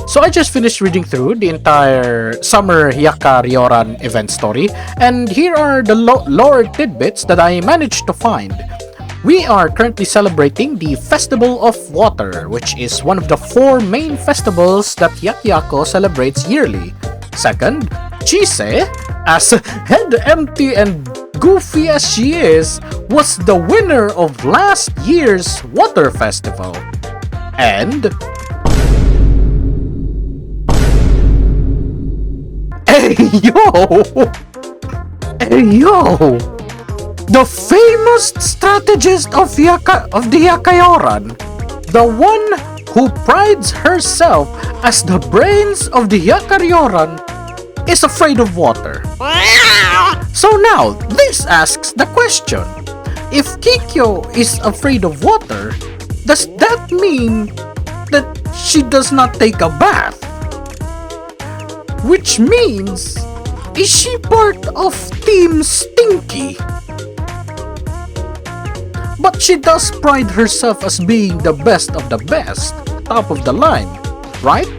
So I just finished reading through the entire Summer Yakaryoran event story, and here are the lore tidbits that I managed to find. We are currently celebrating the Festival of Water, which is one of the 4 main festivals that Yakyako celebrates yearly. Second, Chise, as head empty and goofy as she is, was the winner of last year's water festival. And hey yo! The famous strategist of the Yakayoran, the one who prides herself as the brains of the Yakaryoran, is afraid of water. So now, this asks the question, if Kikyou is afraid of water, does that mean that she does not take a bath? Which means, is she part of Team Stinky? But she does pride herself as being the best of the best, top of the line, right?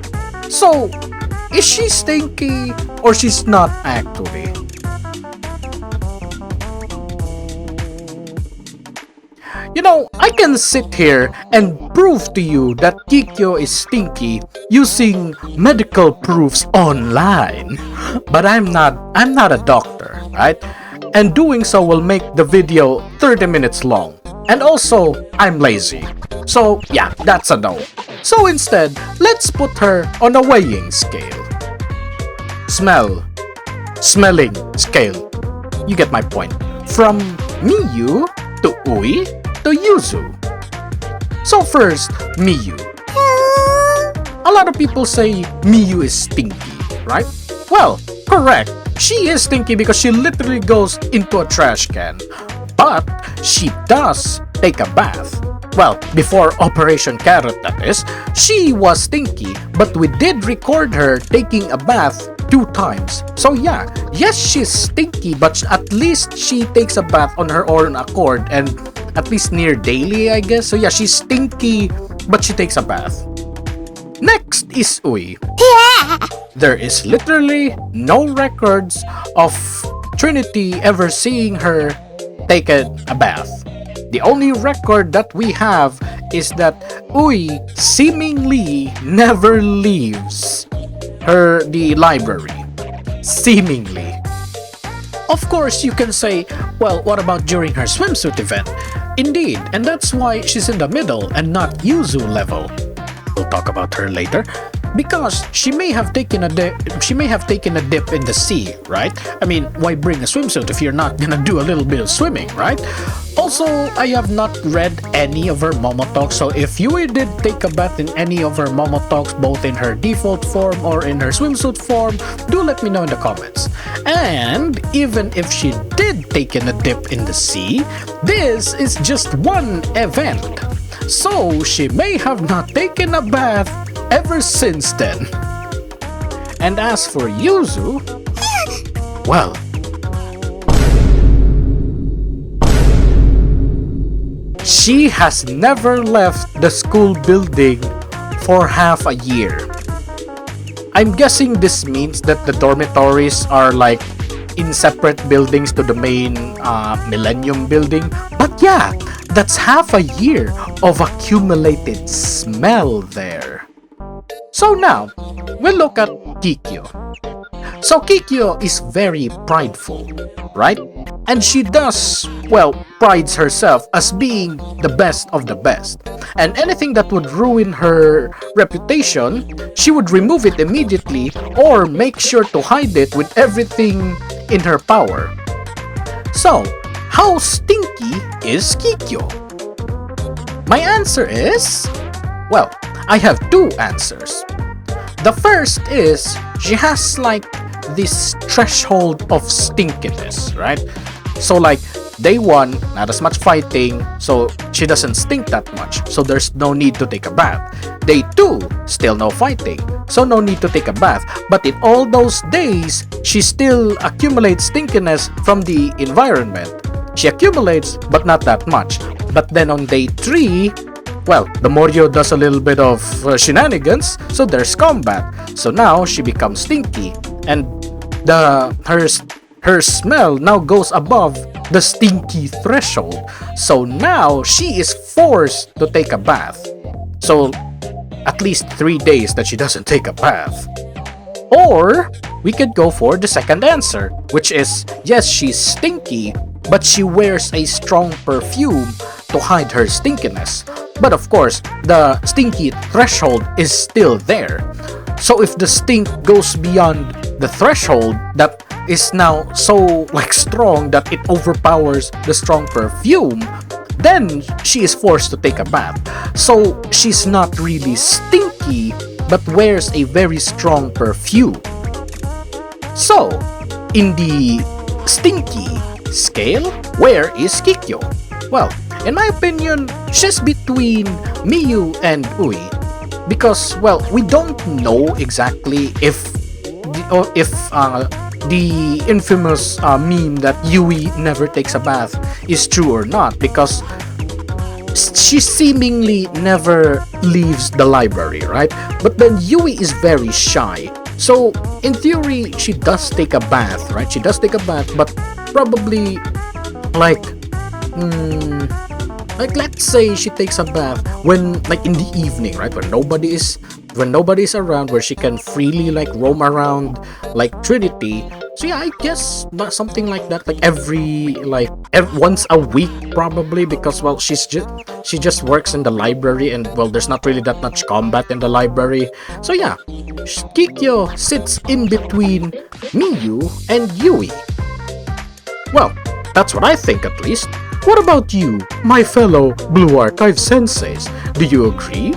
So, is she stinky or she's not actually? You know, I can sit here and prove to you that Kikyou is stinky using medical proofs online. But I'm not a doctor, right? And doing so will make the video 30 minutes long. And also, I'm lazy. So yeah, that's a no. So instead, let's put her on a weighing scale. Smelling scale. You get my point. From Miyu to Ui to Yuzu. So first, Miyu. A lot of people say Miyu is stinky, right? Well, correct. She is stinky because she literally goes into a trash can. But she does take a bath. Well, before Operation Carrot that is, she was stinky, but we did record her taking a bath 2 times. So yeah, yes, she's stinky, but at least she takes a bath on her own accord and at least near daily, I guess. So yeah, she's stinky, but she takes a bath. Next is Ui. There is literally no records of Trinity ever seeing her take a bath. The only record that we have is that Ui seemingly never leaves the library. Seemingly. Of course, you can say, well, what about during her swimsuit event? Indeed, and that's why she's in the middle and not Yuzu level. We'll talk about her later. Because she may have taken a dip in the sea, right? I mean, why bring a swimsuit if you're not gonna do a little bit of swimming, right? Also, I have not read any of her Momotalks, so if Yui did take a bath in any of her Momotalks, both in her default form or in her swimsuit form, do let me know in the comments. And even if she did take in a dip in the sea, this is just one event. So she may have not taken a bath ever since then. And as for Yuzu, well, she has never left the school building for half a year. I'm guessing this means that the dormitories are like in separate buildings to the main Millennium building. But yeah, that's half a year of accumulated smell there. So now, we'll look at Kikyou. So Kikyou is very prideful, right? And she does, well, prides herself as being the best of the best. And anything that would ruin her reputation, she would remove it immediately or make sure to hide it with everything in her power. So, how stinky is Kikyou? My answer is, well, I have 2 answers. The first is, she has like this threshold of stinkiness, right? So like, day 1, not as much fighting, so she doesn't stink that much, so there's no need to take a bath. Day 2, still no fighting, so no need to take a bath. But in all those days, she still accumulates stinkiness from the environment. She accumulates, but not that much. But then on day 3, well, the Morio does a little bit of shenanigans, so there's combat. So now she becomes stinky, and her smell now goes above the stinky threshold. So now she is forced to take a bath. So at least 3 days that she doesn't take a bath. Or we could go for the second answer, which is yes, she's stinky, but she wears a strong perfume to hide her stinkiness. But of course, the stinky threshold is still there. So if the stink goes beyond the threshold that is now so strong that it overpowers the strong perfume, then she is forced to take a bath. So she's not really stinky, but wears a very strong perfume. So, in the stinky scale, where is Kikyou? Well, in my opinion, she's between Miyu and Ui. Because, well, we don't know exactly if the infamous meme that Yui never takes a bath is true or not, because she seemingly never leaves the library, right? But then Yui is very shy. So, in theory, she does take a bath, right? She does take a bath, but probably let's say she takes a bath when in the evening, right? When nobody is around, where she can freely roam around Trinity. So yeah, I guess something like that, every once a week probably, because well, she just works in the library, and well, there's not really that much combat in the library. So yeah, Kikyou sits in between Miyu and Yui. Well, that's what I think at least. What about you, my fellow Blue Archive senseis? Do you agree?